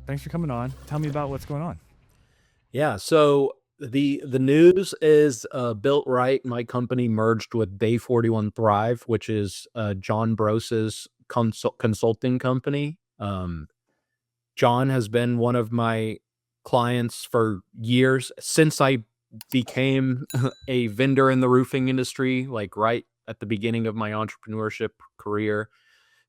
Thanks for coming on. Tell me about what's going on. Yeah, so the news is Built Right. My company merged with Day 41 Thrive, which is John Brose's consulting company. John has been one of my clients for years since I became a vendor in the roofing industry, like right at the beginning of my entrepreneurship career.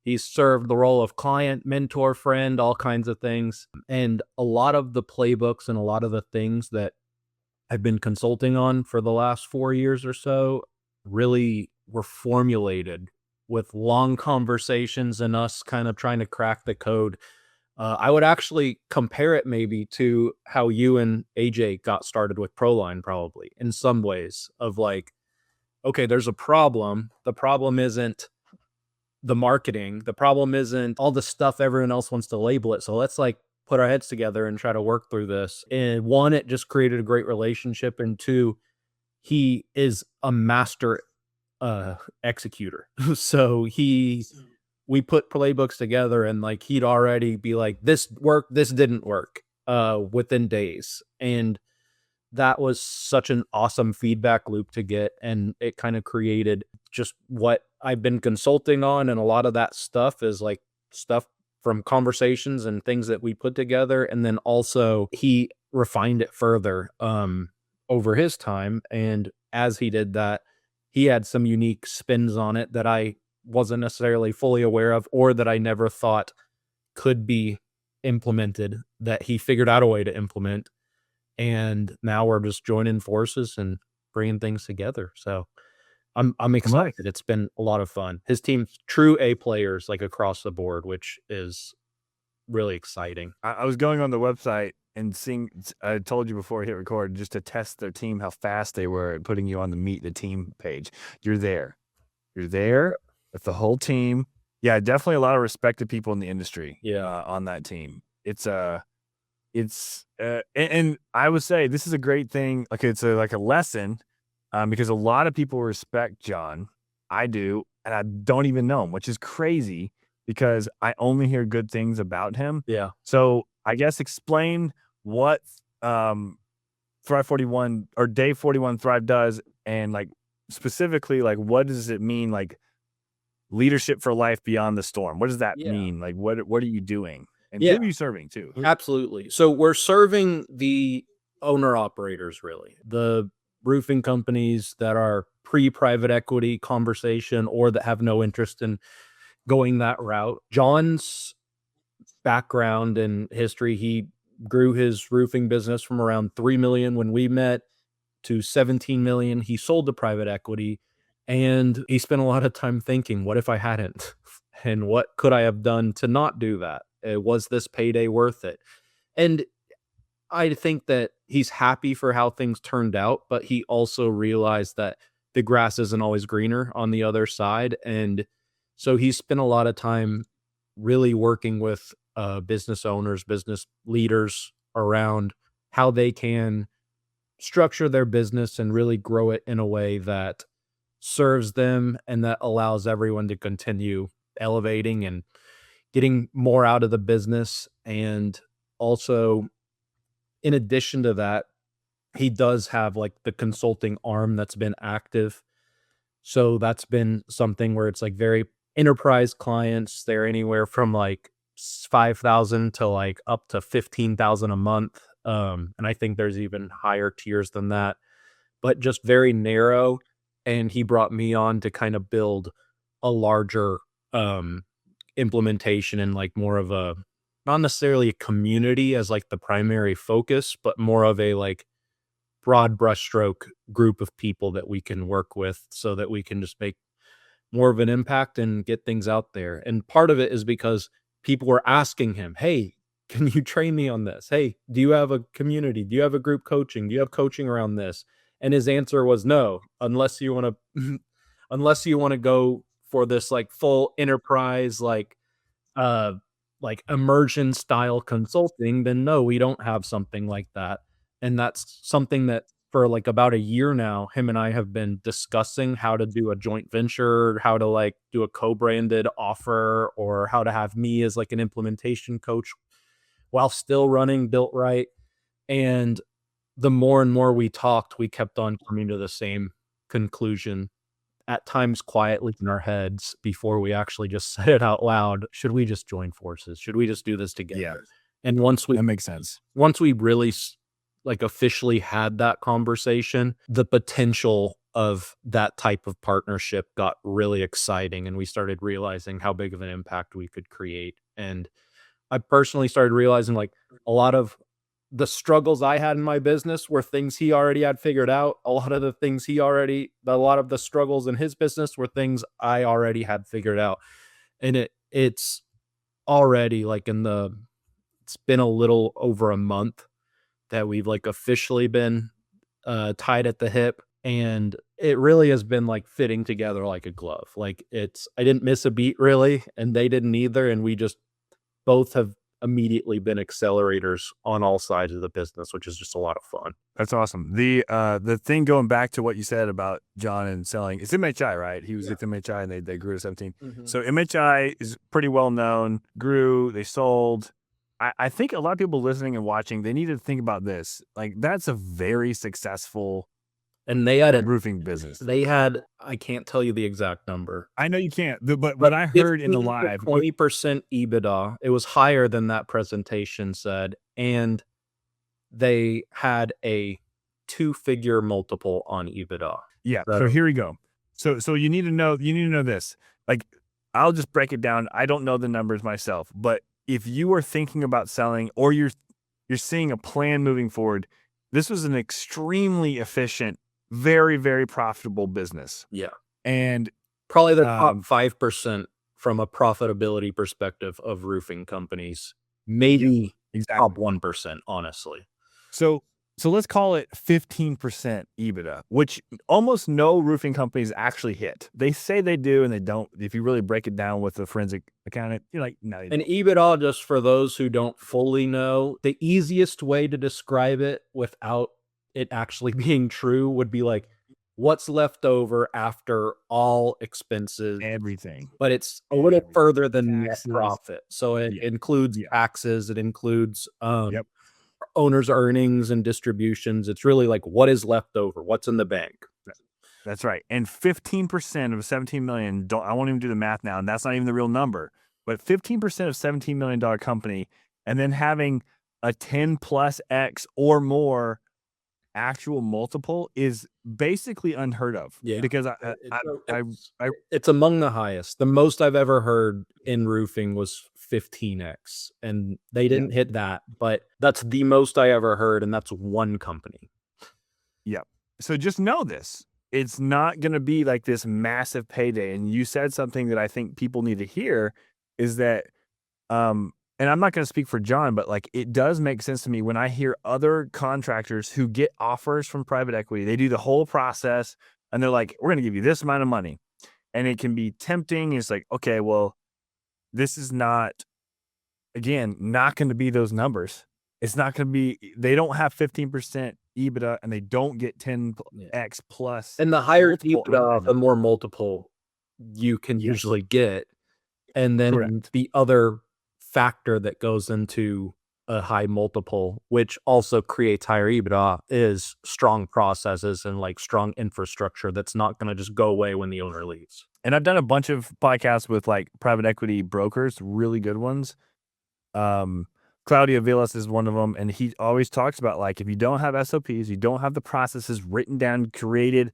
He's served the role of client, mentor, friend, all kinds of things. And a lot of the playbooks and a lot of the things that I've been consulting on for the last 4 years or so really were formulated with long conversations and us kind of trying to crack the code. I would actually compare it maybe to how you and AJ got started with ProLine, probably in some ways, of like, okay, there's a problem. The problem isn't the marketing. The problem isn't all the stuff everyone else wants to label it. So let's like put our heads together and try to work through this. And one, it just created a great relationship. And two, he is a master executor. So we put playbooks together and like he'd already be like, this worked, this didn't work within days. And that was such an awesome feedback loop to get. And it kind of created just what I've been consulting on. And a lot of that stuff is like stuff from conversations and things that we put together. And then also he refined it further over his time. And as he did that, he had some unique spins on it that I wasn't necessarily fully aware of, or that I never thought could be implemented, that he figured out a way to implement. And now we're just joining forces and bringing things together. So I'm excited. It's been a lot of fun. His team's true A players, like across the board, which is really exciting. I was going on the website and seeing, I told you before I hit record, just to test their team, how fast they were at putting you on the meet the team page. You're there with the whole team. Yeah, definitely a lot of respected people in the industry. Yeah. On that team. And I would say this is a great thing. Like it's like a lesson, because a lot of people respect John. I do, and I don't even know him, which is crazy because I only hear good things about him. Yeah. So I guess explain what Thrive 41 or Day 41 Thrive does, and like specifically, like what does it mean, like leadership for life beyond the storm? What does that mean? Like what are you doing? And who are you serving too? Absolutely. So we're serving the owner operators, really, the roofing companies that are pre-private equity conversation or that have no interest in going that route. John's background and history, he grew his roofing business from around 3 million when we met to 17 million. He sold to private equity, and he spent a lot of time thinking, what if I hadn't? And what could I have done to not do that? Was this payday worth it? And I think that he's happy for how things turned out, but he also realized that the grass isn't always greener on the other side. And so he spent a lot of time really working with business owners, business leaders around how they can structure their business and really grow it in a way that serves them and that allows everyone to continue elevating and getting more out of the business. And also, in addition to that, he does have like the consulting arm that's been active. So that's been something where it's like very enterprise clients. They're anywhere from like 5,000 to like up to 15,000 a month. And I think there's even higher tiers than that, but just very narrow. And he brought me on to kind of build a larger implementation and like more of a, not necessarily a community as like the primary focus, but more of a like broad brushstroke group of people that we can work with so that we can just make more of an impact and get things out there. And part of it is because people were asking him, hey, can you train me on this? Hey, do you have a community? Do you have a group coaching? Do you have coaching around this? And his answer was no, unless you want to unless you want to go for this like full enterprise like immersion style consulting, then no, we don't have something like that. And that's something that for like about a year now, him and I have been discussing how to do a joint venture, how to like do a co-branded offer, or how to have me as like an implementation coach while still running Built Right. And the more and more we talked, we kept on coming to the same conclusion, at times quietly in our heads before we actually just said it out loud. Should we just join forces? Should we just do this together? Yeah. And That makes sense. once we really like officially had that conversation, the potential of that type of partnership got really exciting, and we started realizing how big of an impact we could create. And I personally started realizing like a lot of the struggles I had in my business were things he already had figured out. A lot of the struggles in his business were things I already had figured out. And it's already like it's been a little over a month that we've like officially been tied at the hip, and it really has been like fitting together like a glove. Like I didn't miss a beat really, and they didn't either, and we just both have immediately been accelerators on all sides of the business, which is just a lot of fun. That's awesome. The thing going back to what you said about John and selling, it's MHI, right? He was with MHI and they grew to 17. So MHI is pretty well known, grew, they sold. I think a lot of people listening and watching, they need to think about this. Like that's a very successful And they had roofing business. I can't tell you the exact number. I know you can't, but what I heard in the live, 20% EBITDA. It was higher than that presentation said, and they had a 2-figure multiple on EBITDA. Yeah. So here we go. So you need to know this. Like I'll just break it down. I don't know the numbers myself, but if you are thinking about selling or you're seeing a plan moving forward, this was an extremely efficient, very, very profitable business. Yeah. And probably the top 5% from a profitability perspective of roofing companies. Maybe top 1%, honestly. So let's call it 15% EBITDA, which almost no roofing companies actually hit. They say they do, and they don't. If you really break it down with a forensic accountant, you're like, no. And EBITDA, just for those who don't fully know, the easiest way to describe it without it actually being true would be like, what's left over after all expenses, everything. But it's a little further than net profit. So it includes taxes, it includes owner's earnings and distributions. It's really like what is left over, what's in the bank. That's right. And 15% of 17 million, I won't even do the math now, and that's not even the real number, but 15% of $17 million company, and then having a 10 plus X or more actual multiple is basically unheard of. Yeah. Because it's among the highest. The most I've ever heard in roofing was 15x, and they didn't hit that, but that's the most I ever heard, and that's one company. Yep. So just know this. It's not going to be like this massive payday. And you said something that I think people need to hear is that, and I'm not going to speak for John, but like it does make sense to me when I hear other contractors who get offers from private equity. They do the whole process and they're like, we're going to give you this amount of money. And it can be tempting. It's like, okay, well, this is not, again, not going to be those numbers. It's not going to be, they don't have 15% EBITDA and they don't get 10x plus. And the higher EBITDA, the more multiple you can usually get. And then the other factor that goes into a high multiple, which also creates higher EBITDA, is strong processes and like strong infrastructure that's not going to just go away when the owner leaves. And I've done a bunch of podcasts with like private equity brokers, really good ones. Claudio Villas is one of them, and he always talks about like if you don't have SOPs, you don't have the processes written down, created,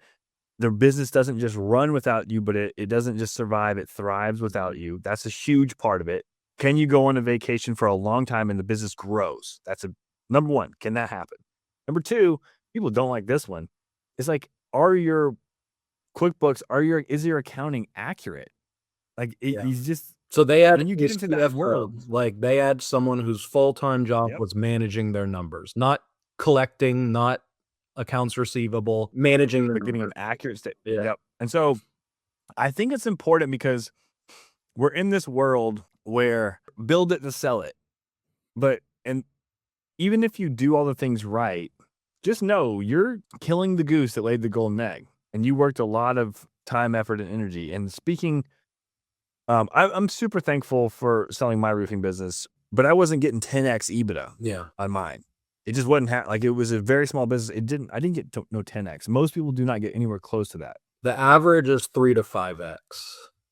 the business doesn't just run without you, but it doesn't just survive, it thrives without you. That's a huge part of it. Can you go on a vacation for a long time and the business grows? That's number one. Can that happen? Number two, people don't like this one. It's like, are your QuickBooks, is your accounting accurate? Like he's just. So they had, when you get into that world, like they had someone whose full-time job was managing their numbers, not collecting, not accounts receivable, managing, but getting an accurate state. Yep. And so I think it's important because we're in this world where build it to sell it. And even if you do all the things right, just know you're killing the goose that laid the golden egg. And you worked a lot of time, effort, and energy. And speaking, I'm super thankful for selling my roofing business. but I wasn't getting 10x EBITDA Yeah. on mine. It just wasn't like it was a very small business. I didn't get no 10x. Most people do not get anywhere close to that. The average is 3 to 5x.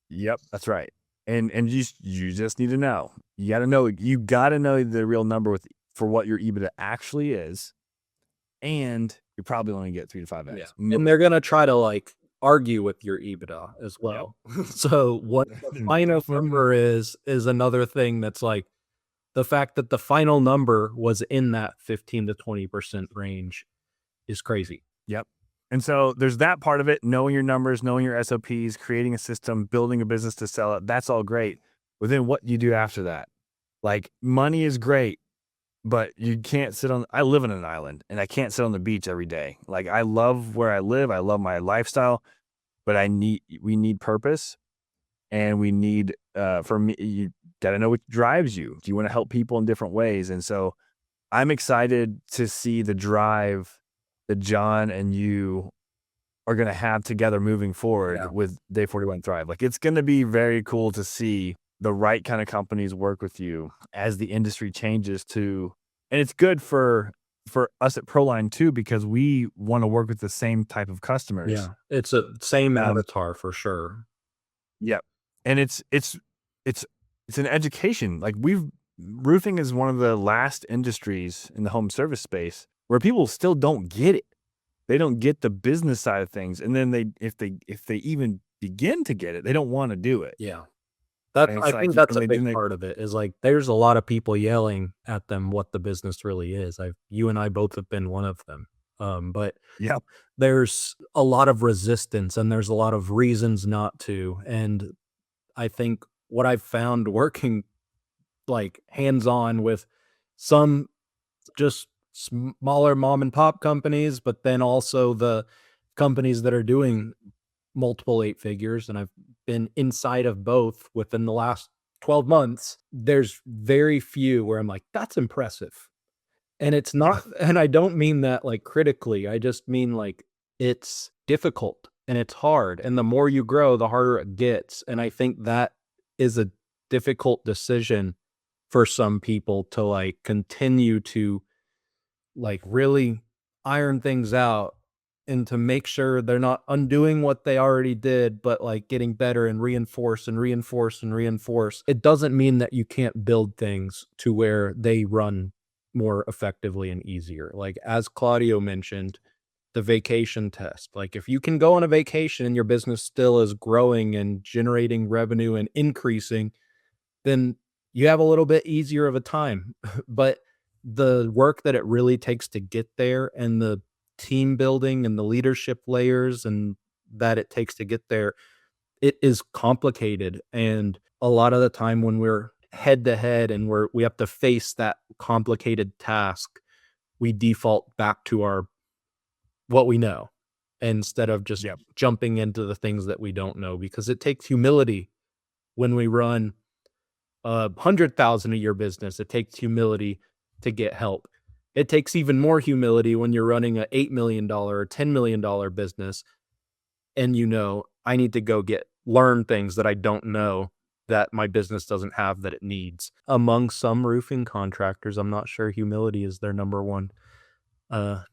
Yep, that's right. And you just need to know. You got to know the real number for what your EBITDA actually is, and you're probably only get 3 to 5x. Yeah. And they're gonna try to like argue with your EBITDA as well. Yep. So what the final number is another thing that's like the fact that the final number was in that 15 to 20% range is crazy. Yep. And so there's that part of it, knowing your numbers, knowing your SOPs, creating a system, building a business to sell it. That's all great. But then what you do after that? Like, money is great, but you can't I live on an island and I can't sit on the beach every day. Like, I love where I live. I love my lifestyle, but we need purpose, and we need, for me, you gotta know what drives you. Do you want to help people in different ways? And so I'm excited to see the drive that John and you are going to have together moving forward with Day 41 Thrive. Like, it's going to be very cool to see the right kind of companies work with you as the industry changes and it's good for us at ProLine too, because we want to work with the same type of customers. Yeah. It's a same avatar for sure. Yep. And it's an education. Like, roofing is one of the last industries in the home service space where people still don't get it. They don't get the business side of things. And then if they even begin to get it, they don't want to do it. Yeah. I think that's a big part of it, is like, there's a lot of people yelling at them what the business really is. You and I both have been one of them. But yeah, there's a lot of resistance and there's a lot of reasons not to. And I think what I've found working like hands-on with some just smaller mom and pop companies, but then also the companies that are doing multiple 8 figures, and I've been inside of both within the last 12 months, there's very few where I'm like, that's impressive. And it's not, and I don't mean that like critically, I just mean like it's difficult and it's hard. And the more you grow, the harder it gets. And I think that is a difficult decision for some people to like continue to like really iron things out and to make sure they're not undoing what they already did, but like getting better and reinforce and reinforce and reinforce. It doesn't mean that you can't build things to where they run more effectively and easier. Like, as Claudio mentioned, the vacation test. Like, if you can go on a vacation and your business still is growing and generating revenue and increasing, then you have a little bit easier of a time. But the work that it really takes to get there, and the team building and the leadership layers and that it takes to get there, it is complicated. And a lot of the time when we're head to head and we have to face that complicated task, we default back to what we know instead of just jumping into the things that we don't know, because it takes humility when we run 100,000 a year business. It takes humility to get help. It takes even more humility when you're running a $8 million or $10 million business, and I need to go learn things that I don't know that my business doesn't have that it needs. Among some roofing contractors, I'm not sure humility is their number one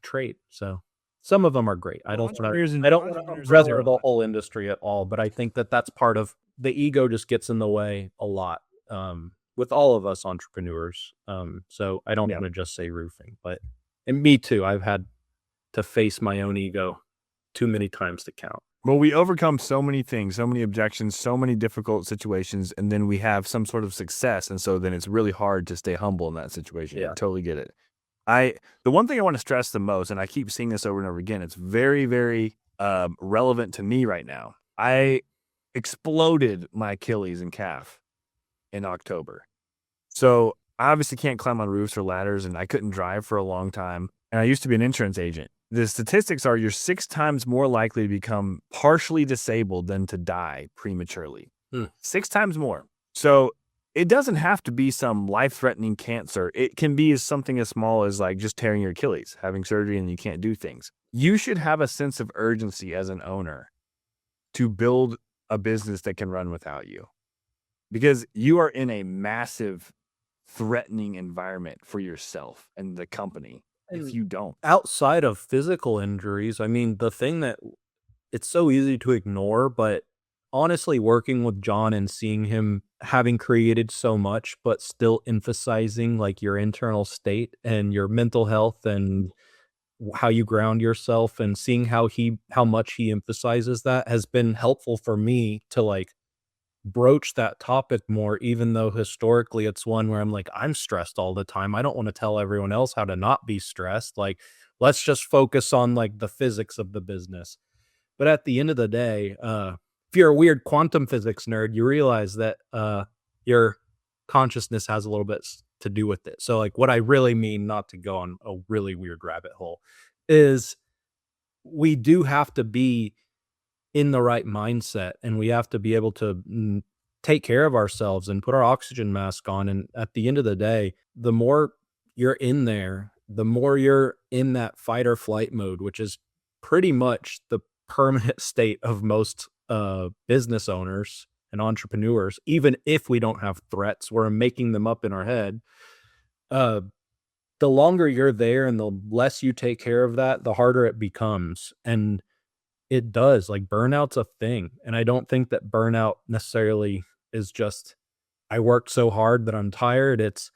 trait. So some of them are great. I don't want to rather the whole industry at all, but I think that that's part of the ego just gets in the way a lot with all of us entrepreneurs. So I don't want to just say roofing, and me too. I've had to face my own ego too many times to count. Well, we overcome so many things, so many objections, so many difficult situations, and then we have some sort of success. And so then it's really hard to stay humble in that situation. Yeah. I totally get it. The one thing I want to stress the most, and I keep seeing this over and over again, it's very, very relevant to me right now. I exploded my Achilles and calf in October. So I obviously can't climb on roofs or ladders, and I couldn't drive for a long time. And I used to be an insurance agent. The statistics are you're 6 times more likely to become partially disabled than to die prematurely. 6 times more. So it doesn't have to be some life-threatening cancer. It can be something as small as like just tearing your Achilles, having surgery, and you can't do things. You should have a sense of urgency as an owner to build a business that can run without you, because you are in a massive threatening environment for yourself and the company if And you don't. outside of physical injuries, I mean, the thing that it's so easy to ignore, but honestly, working with John and seeing him having created so much, but still emphasizing like your internal state and your mental health and how you ground yourself and seeing how much he emphasizes that has been helpful for me to like broach that topic more, even though historically it's one where I'm like, I'm stressed all the time. I don't want to tell everyone else how to not be stressed. Like, let's just focus on like the physics of the business. But at the end of the day, if you're a weird quantum physics nerd, you realize that your consciousness has a little bit to do with it. So, like, what I really mean, not to go on a really weird rabbit hole, is we do have to be in the right mindset and we have to be able to take care of ourselves and put our oxygen mask on. And at the end of the day, the more you're in there, the more you're in that fight or flight mode, which is pretty much the permanent state of most business owners and entrepreneurs. Even if we don't have threats, we're making them up in our head. Uh, the longer you're there and the less you take care of that, the harder it becomes. And it does, like, burnout's a thing, and I don't think that burnout necessarily is just, "I worked so hard that I'm tired." It's,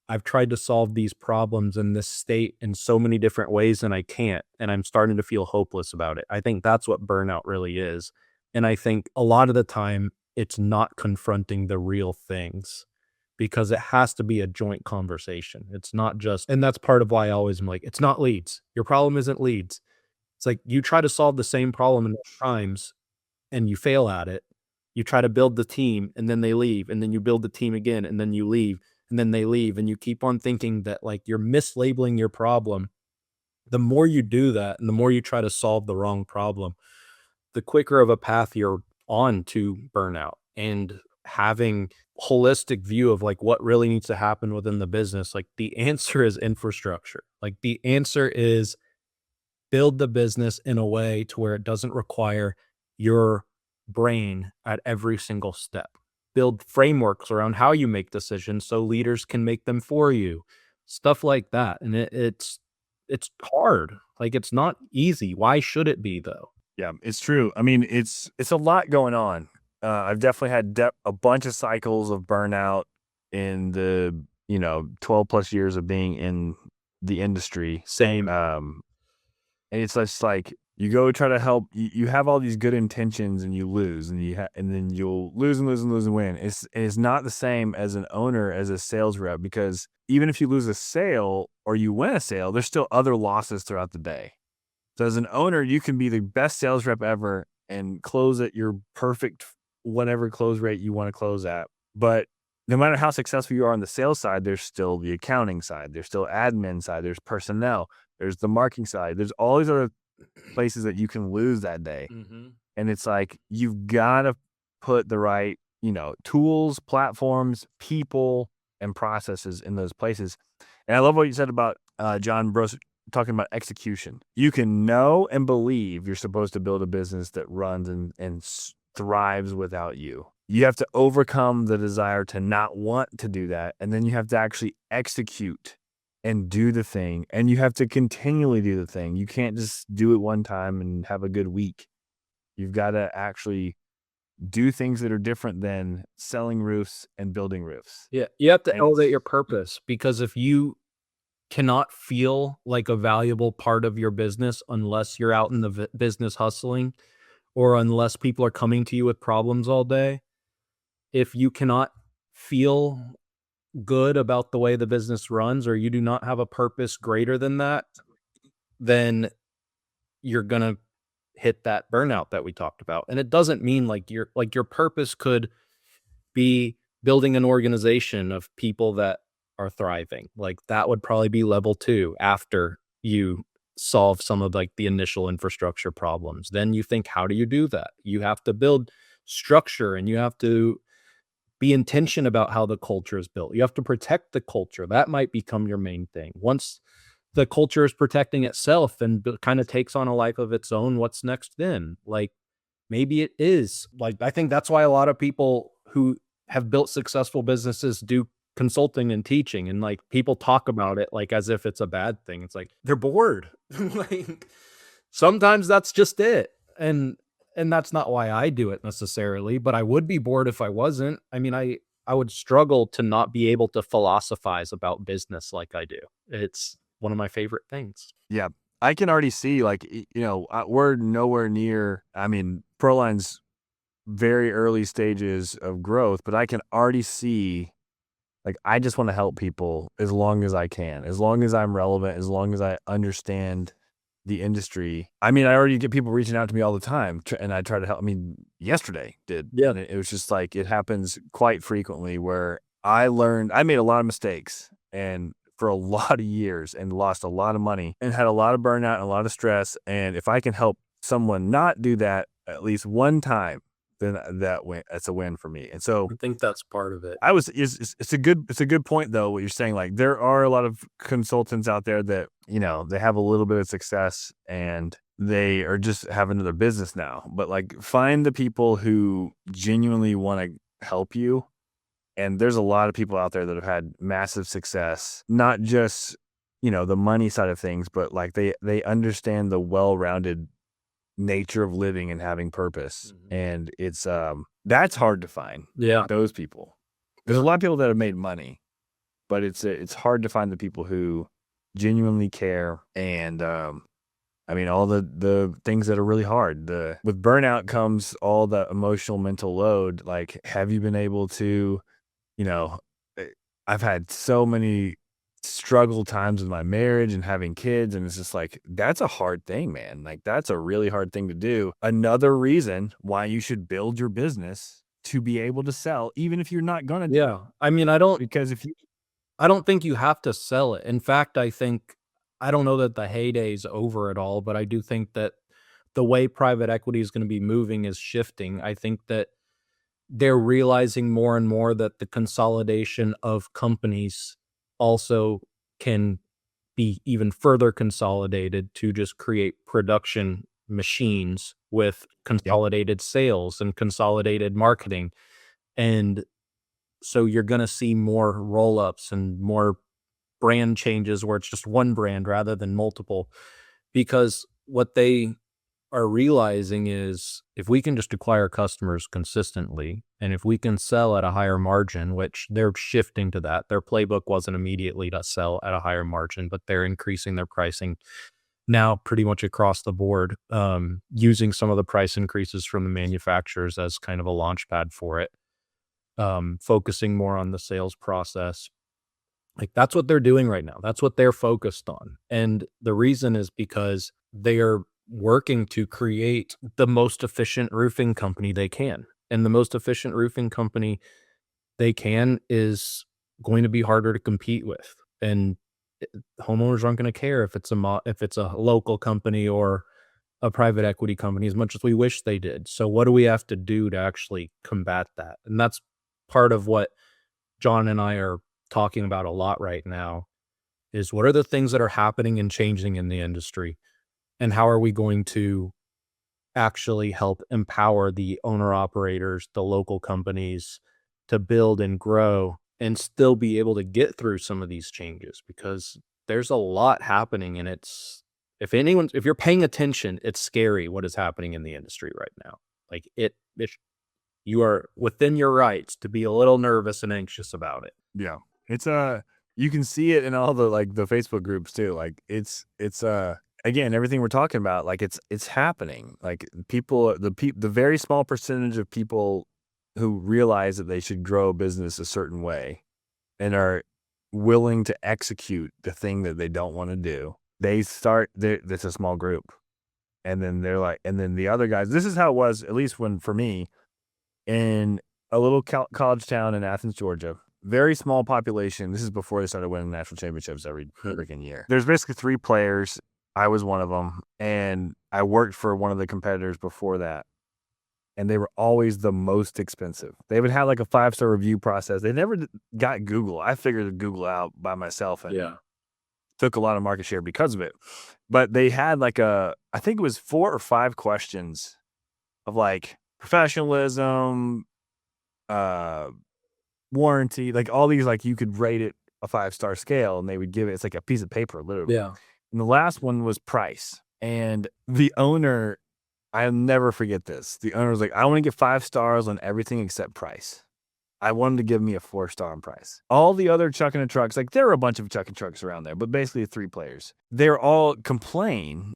"I've tried to solve these problems in this state in so many different ways, and I can't, and I'm starting to feel hopeless about it." I think that's what burnout really is, and I think a lot of the time, it's not confronting the real things, because it has to be a joint conversation. It's not just and that's part of why I always am like, "It's not leads. Your problem isn't leads." It's like you try to solve the same problem enough times and you fail at it. You try to build the team and then they leave, and then you build the team again and then you leave, and then they leave, and you keep on thinking that like you're mislabeling your problem. The more you do that and the more you try to solve the wrong problem, the quicker of a path you're on to burnout. And having holistic view of like what really needs to happen within the business, like the answer is infrastructure. Like the answer is build the business in a way to where it doesn't require your brain at every single step. Build frameworks around how you make decisions so leaders can make them for you. Stuff like that. And it's hard. Like it's not easy. Why should it be though? Yeah, it's true. I mean, it's a lot going on. I've definitely had a bunch of cycles of burnout in the 12 plus years of being in the industry. Same. And it's just like you go try to help. You have all these good intentions, and you lose, and and then you'll lose and lose and lose and win. It's not the same as an owner, as a sales rep, because even if you lose a sale or you win a sale, there's still other losses throughout the day. So as an owner, you can be the best sales rep ever and close at your perfect whatever close rate you want to close at. But no matter how successful you are on the sales side, there's still the accounting side, there's still admin side, there's personnel, there's the marketing side, there's all these other places that you can lose that day. Mm-hmm. And it's like, you've got to put the right, tools, platforms, people, and processes in those places. And I love what you said about John Bros talking about execution. You can know and believe you're supposed to build a business that runs and thrives without you. You have to overcome the desire to not want to do that. And then you have to actually execute and do the thing. And you have to continually do the thing. You can't just do it one time and have a good week. You've got to actually do things that are different than selling roofs and building roofs. Yeah. You have to And elevate your purpose, because if you cannot feel like a valuable part of your business unless you're out in the business hustling, or unless people are coming to you with problems all day, if you cannot feel good about the way the business runs, or you do not have a purpose greater than that, then you're going to hit that burnout that we talked about. And it doesn't mean like your purpose could be building an organization of people that are thriving. Like that would probably be level 2 after you solve some of like the initial infrastructure problems. Then you think, how do you do that? You have to build structure, and you have to be intention about how the culture is built. You have to protect the culture. That might become your main thing. Once the culture is protecting itself and kind of takes on a life of its own, what's next then? Like maybe it is like, I think that's why a lot of people who have built successful businesses do consulting and teaching, and like people talk about it like as if it's a bad thing. It's like they're bored. Like sometimes that's just it. And that's not why I do it necessarily, but I would be bored if I wasn't. I mean, I would struggle to not be able to philosophize about business like I do. It's one of my favorite things. Yeah. I can already see, like, we're nowhere near, I mean, ProLine's very early stages of growth, but I can already see, like, I just want to help people as long as I can, as long as I'm relevant, as long as I understand the industry. I mean, I already get people reaching out to me all the time, and I try to help. I mean, yesterday did. Yeah. And it was just like, it happens quite frequently where I made a lot of mistakes and for a lot of years and lost a lot of money and had a lot of burnout and a lot of stress. And if I can help someone not do that at least one time, then that's a win for me. And so I think that's part of it. it's a good point though, what you're saying. Like, there are a lot of consultants out there that, they have a little bit of success and they are just having their business now. But like, find the people who genuinely want to help you. And there's a lot of people out there that have had massive success, not just, the money side of things, but like they understand the well-rounded nature of living and having purpose. And it's that's hard to find. Yeah. Those people. There's a lot of people that have made money, but it's hard to find the people who genuinely care. And I mean, all the things that are really hard. With burnout comes all the emotional, mental load. Like, have you been able to, I've had so many struggle times with my marriage and having kids, and it's just like, that's a hard thing, man. Like, that's a really hard thing to do. Another reason why you should build your business to be able to sell, even if you're not gonna. Yeah. I mean, I don't think you have to sell it. In fact, I don't know that the heyday's over at all, but I do think that the way private equity is going to be moving is shifting. I think that they're realizing more and more that the consolidation of companies also can be even further consolidated to just create production machines with consolidated sales and consolidated marketing. And so you're going to see more roll-ups and more brand changes where it's just one brand rather than multiple, because what they are realizing is if we can just acquire customers consistently and if we can sell at a higher margin, which they're shifting to that. Their playbook wasn't immediately to sell at a higher margin, but they're increasing their pricing now pretty much across the board, using some of the price increases from the manufacturers as kind of a launch pad for it, focusing more on the sales process. Like, that's what they're doing right now. That's what they're focused on. And the reason is because they are working to create the most efficient roofing company they can. And the most efficient roofing company they can is going to be harder to compete with. And homeowners aren't going to care if it's a local company or a private equity company as much as we wish they did. So what do we have to do to actually combat that? And that's part of what John and I are talking about a lot right now, is what are the things that are happening and changing in the industry, and how are we going to actually help empower the owner operators, the local companies, to build and grow and still be able to get through some of these changes, because there's a lot happening. And if you're paying attention, it's scary what is happening in the industry right now. Like, you are within your rights to be a little nervous and anxious about it. Yeah. It's you can see it in all the Facebook groups too. Like, it's again, everything we're talking about, like, it's happening. Like, people, the very small percentage of people who realize that they should grow a business a certain way and are willing to execute the thing that they don't want to do. That's a small group. And then and then the other guys, this is how it was, at least for me, in a little college town in Athens, Georgia. Very small population. This is before they started winning national championships every freaking year. There's basically 3 players. I was one of them, and I worked for one of the competitors before that, and they were always the most expensive. They would have like a 5-star review process. They never got Google. I figured Google out by myself and took a lot of market share because of it. But they had I think it was 4 or 5 questions of like professionalism, warranty, like all these, like you could rate it a 5-star scale and they would give it, it's like a piece of paper, literally. Yeah. And the last one was price. And the owner, I'll never forget this. The owner was like, I want to get 5 stars on everything except price. I wanted to give me a 4-star on price. All the other chucking and trucks, like there were a bunch of chucking trucks around there, but basically 3 players. They're all complain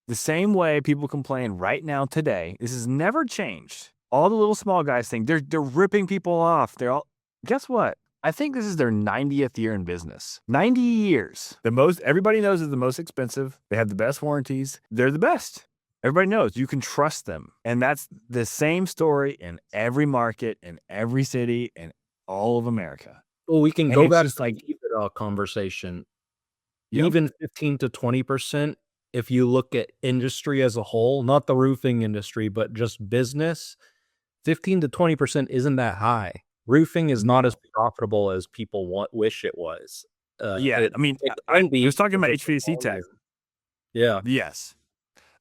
the same way people complain right now today. This has never changed. All the little small guys think they're ripping people off. They're all, guess what? I think this is their 90th year in business. 90 years. Everybody knows is the most expensive. They have the best warranties. They're the best. Everybody knows you can trust them. And that's the same story in every market, in every city, in all of America. Well, we can And go it's back just to like, the EBITDA conversation. Yep. Even 15 to 20%, if you look at industry as a whole, not the roofing industry, but just business, 15 to 20% isn't that high. Roofing is not as profitable as people wish it was. yeah, I mean, it I can be was talking about because of the HVAC tech. volume. Yeah. Yes.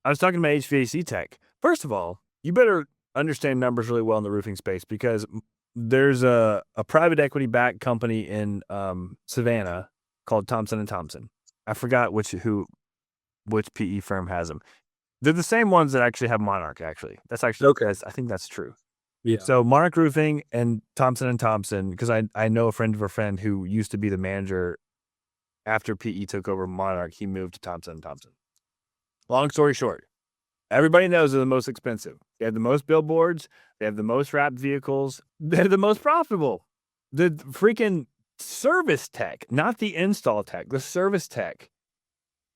I was talking about HVAC tech. First of all, you better understand numbers really well in the roofing space because there's a private equity backed company in Savannah called Thompson and Thompson. I forgot which PE firm has them. They're the same ones that actually have Monarch. Actually, that's actually Okay. I think that's true. Yeah. So Monarch Roofing and Thompson and Thompson, because I know a friend of a friend who used to be the manager after PE took over Monarch. He moved to Thompson and Thompson. Long story short, everybody knows they're the most expensive. They have the most billboards. They have the most wrapped vehicles. They're the most profitable. The freaking service tech, not the install tech, the service tech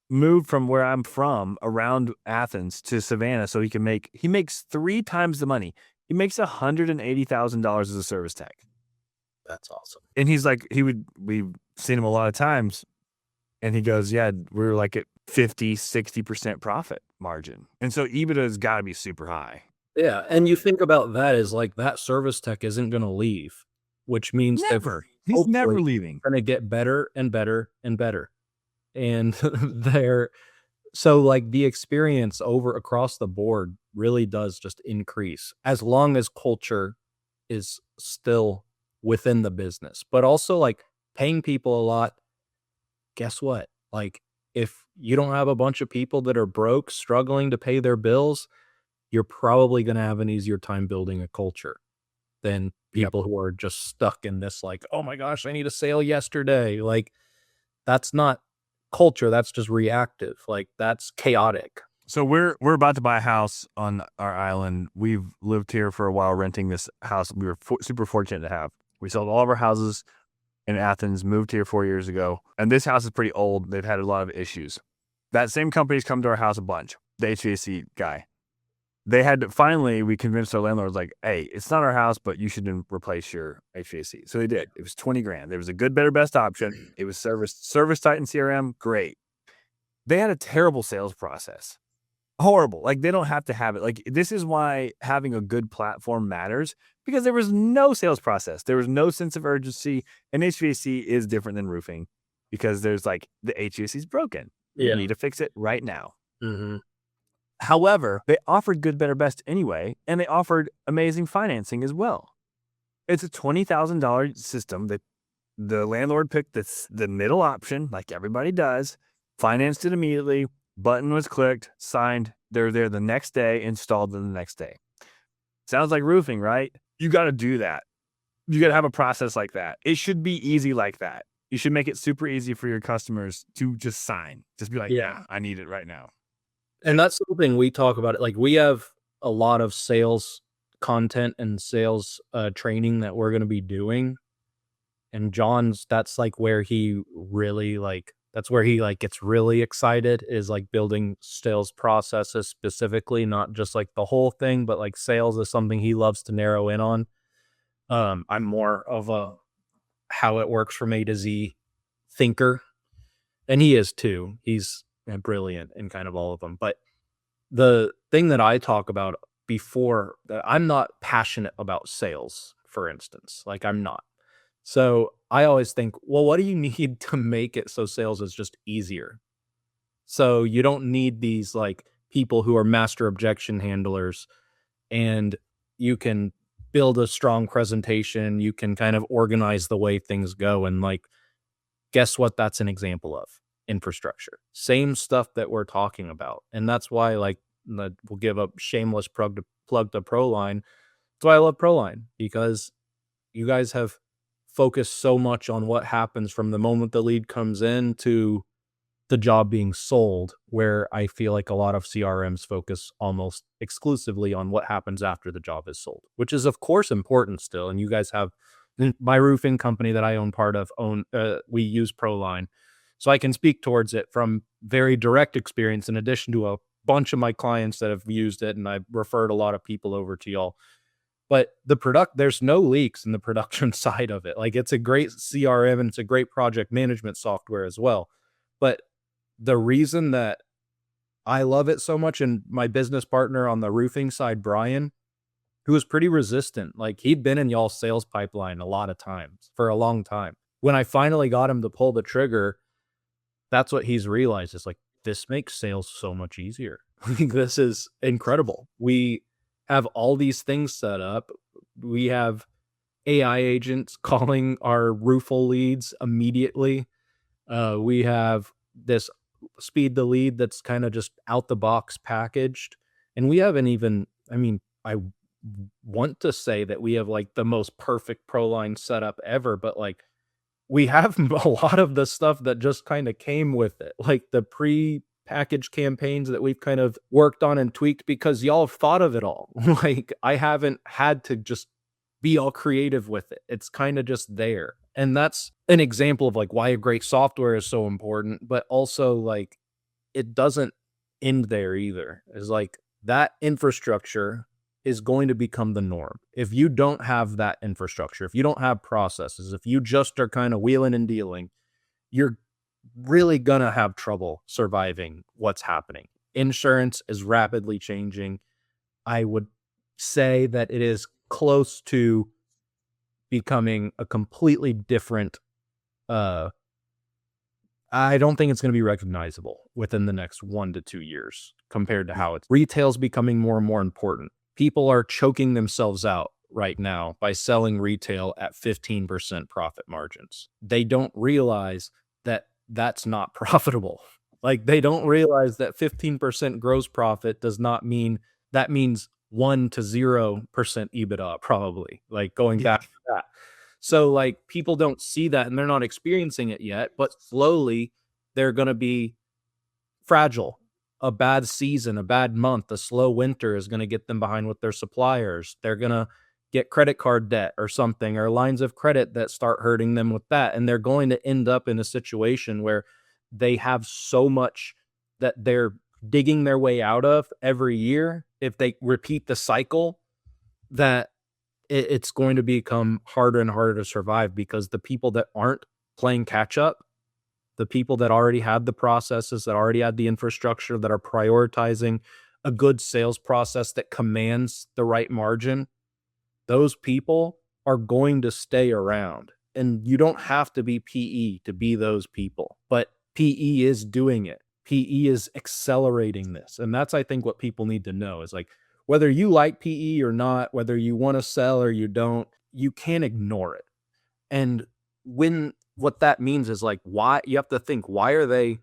moved from where I'm from around Athens to Savannah so he makes 3 times the money. He makes $180,000 as a service tech. That's awesome. And he's like, we've seen him a lot of times. And he goes, yeah, we're like at 50, 60% profit margin. And so EBITDA has got to be super high. Yeah. And you think about that as like that service tech isn't going to leave, which means Never. He's never leaving. Going to get better and better and better. And so like the experience across the board really does just increase as long as culture is still within the business, but also like paying people a lot. Guess what? Like if you don't have a bunch of people that are broke, struggling to pay their bills, you're probably going to have an easier time building a culture than people who are just stuck in this, like, oh my gosh, I need a sale yesterday. Like that's not culture. That's just reactive. Like that's chaotic. So we're about to buy a house on our island. We've lived here for a while, renting this house. We were super fortunate to have. We sold all of our houses in Athens, moved here 4 years ago. And this house is pretty old. They've had a lot of issues. That same company's come to our house a bunch. The HVAC guy. We convinced our landlords, like, hey, it's not our house, but you should replace your HVAC. So they did. It was $20,000. There was a good, better, best option. It was service Titan CRM. Great. They had a terrible sales process. Horrible. Like they don't have to have it. Like this is why having a good platform matters, because there was no sales process. There was no sense of urgency. And HVAC is different than roofing because there's like the HVAC is broken. You need to fix it right now. Mm-hmm. However, they offered good, better, best anyway, and they offered amazing financing as well. It's a $20,000 system that the landlord picked the middle option, like everybody does, financed it immediately, button was clicked, signed, they're there the next day, installed the next day. Sounds like roofing, right? You got to do that. You got to have a process like that. It should be easy like that. You should make it super easy for your customers to just sign. Just be like, yeah, I need it right now. And that's something we talk about. Like we have a lot of sales content and sales training that we're going to be doing. And John's, that's like where he really gets really excited, is like building sales processes specifically, not just like the whole thing, but like sales is something he loves to narrow in on. I'm more of a how it works from A to Z thinker, and he is too. He's brilliant in kind of all of them. But the thing that I talk about before, that I'm not passionate about sales, for instance, like I'm not. So I always think, well, what do you need to make it so sales is just easier? So you don't need these like people who are master objection handlers, and you can build a strong presentation. You can kind of organize the way things go. And like, guess what? That's an example of infrastructure. Same stuff that we're talking about. And that's why, like, we'll give a shameless plug to ProLine. That's why I love ProLine, because you guys have focused so much on what happens from the moment the lead comes in to the job being sold, where I feel like a lot of CRMs focus almost exclusively on what happens after the job is sold, which is of course important still. And you guys have, my roofing company that I own part of, we use ProLine. So I can speak towards it from very direct experience, in addition to a bunch of my clients that have used it. And I've referred a lot of people over to y'all. But there's no leaks in the production side of it. Like, it's a great CRM and it's a great project management software as well. But the reason that I love it so much, and my business partner on the roofing side, Brian, who was pretty resistant, like, he'd been in y'all's sales pipeline a lot of times for a long time. When I finally got him to pull the trigger, that's what he's realized. Is like, this makes sales so much easier. This is incredible. We have all these things set up. We have AI agents calling our roofal leads immediately. We have this speed the lead that's kind of just out the box packaged. And we haven't even, I mean, I want to say that we have like the most perfect ProLine setup ever, but like, we have a lot of the stuff that just kind of came with it, like the pre-packaged campaigns that we've kind of worked on and tweaked because y'all have thought of it all. Like, I haven't had to just be all creative with it. It's kind of just there. And that's an example of like why a great software is so important, but also like, it doesn't end there either. It's like, that infrastructure is going to become the norm. If you don't have that infrastructure, if you don't have processes, if you just are kind of wheeling and dealing, you're really going to have trouble surviving what's happening. Insurance is rapidly changing. I would say that it is close to becoming a completely different, I don't think it's going to be recognizable within the next 1 to 2 years compared to how retail's becoming more and more important. People are choking themselves out right now by selling retail at 15% profit margins. They don't realize that that's not profitable. Like, they don't realize that 15% gross profit does not mean, that means 1 to 0% EBITDA, probably, like, going back to that. So like, people don't see that and they're not experiencing it yet, but slowly they're going to be fragile. A bad season, a bad month, a slow winter is going to get them behind with their suppliers. They're going to get credit card debt or something, or lines of credit that start hurting them with that. And they're going to end up in a situation where they have so much that they're digging their way out of every year. If they repeat the cycle, that it's going to become harder and harder to survive, because the people that aren't playing catch up, the people that already had the processes, that already had the infrastructure, that are prioritizing a good sales process that commands the right margin, those people are going to stay around. And you don't have to be PE to be those people, but PE is doing it. PE is accelerating this. And that's, I think, what people need to know is like, whether you like PE or not, whether you want to sell or you don't, you can't ignore it. And what that means is like, why you have to think, why are they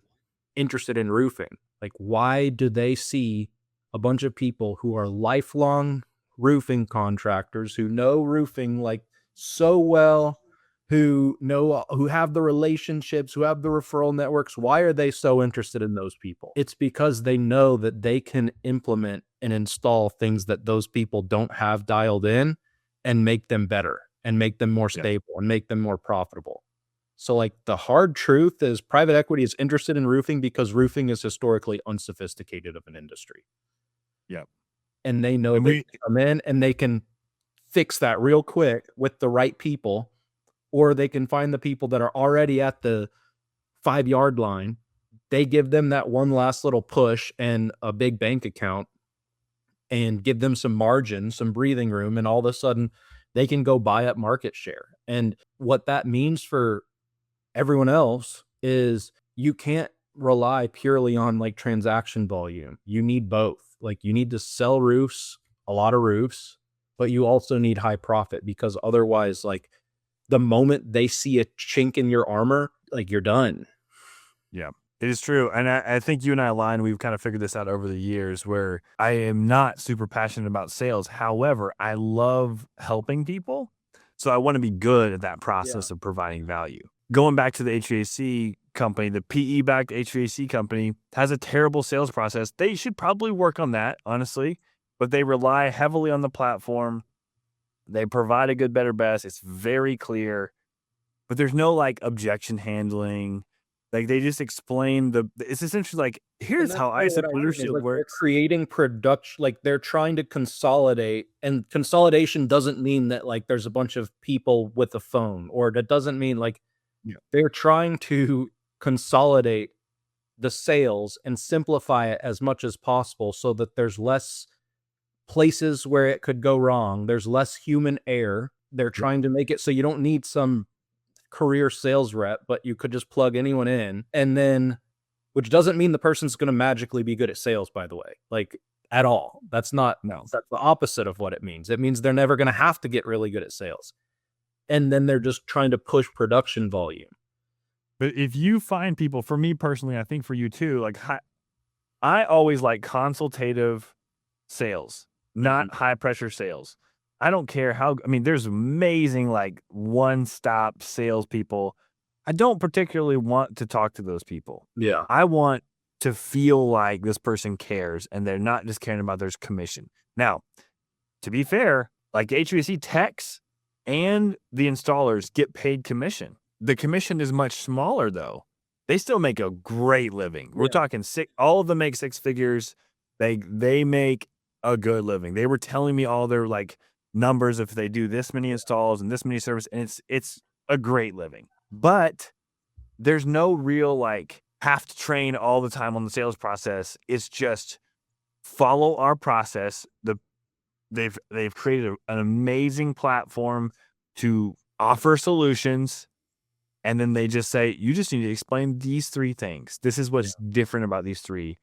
interested in roofing? Like, why do they see a bunch of people who are lifelong roofing contractors, who know roofing like so well, who have the relationships, who have the referral networks? Why are they so interested in those people? It's because they know that they can implement and install things that those people don't have dialed in and make them better and make them more stable and make them more profitable. So like, the hard truth is private equity is interested in roofing because roofing is historically unsophisticated of an industry. Yeah. And they know they can come in and they can fix that real quick with the right people, or they can find the people that are already at the 5-yard line. They give them that one last little push and a big bank account and give them some margin, some breathing room, and all of a sudden they can go buy up market share. And what that means for everyone else is you can't rely purely on like transaction volume. You need both. Like, you need to sell roofs, a lot of roofs, but you also need high profit, because otherwise, like, the moment they see a chink in your armor, like, you're done. Yeah, it is true. And I think you and I align. We've kind of figured this out over the years where I am not super passionate about sales. However, I love helping people. So I want to be good at that process of providing value. Going back to the HVAC company, the PE backed HVAC company has a terrible sales process. They should probably work on that, honestly, but they rely heavily on the platform. They provide a good, better, best. It's very clear, but there's no like objection handling. Like they just explain it's essentially like, here's how ISO ownership works. They're creating production, like they're trying to consolidate, and consolidation doesn't mean that like there's a bunch of people with a phone, or that doesn't mean like they're trying to consolidate the sales and simplify it as much as possible so that there's less places where it could go wrong. There's less human error. They're trying to make it so you don't need some career sales rep, but you could just plug anyone in, and then, which doesn't mean the person's going to magically be good at sales, by the way, like at all. That's not, that's the opposite of what it means. It means they're never going to have to get really good at sales. And then they're just trying to push production volume. But if you find people, for me personally, I think for you too, like I always like consultative sales, not high pressure sales. I don't care there's amazing like one-stop salespeople. I don't particularly want to talk to those people. Yeah. I want to feel like this person cares and they're not just caring about their commission. Now, to be fair, like HVAC techs and the installers get paid commission. The commission is much smaller though. They still make a great living. We're talking all of them make six figures. They make a good living. They were telling me all their like numbers if they do this many installs and this many service, and it's a great living. But there's no real like have to train all the time on the sales process. It's just follow our process. They've created an amazing platform to offer solutions, and then they just say, you just need to explain these three things. This is what's different about these three.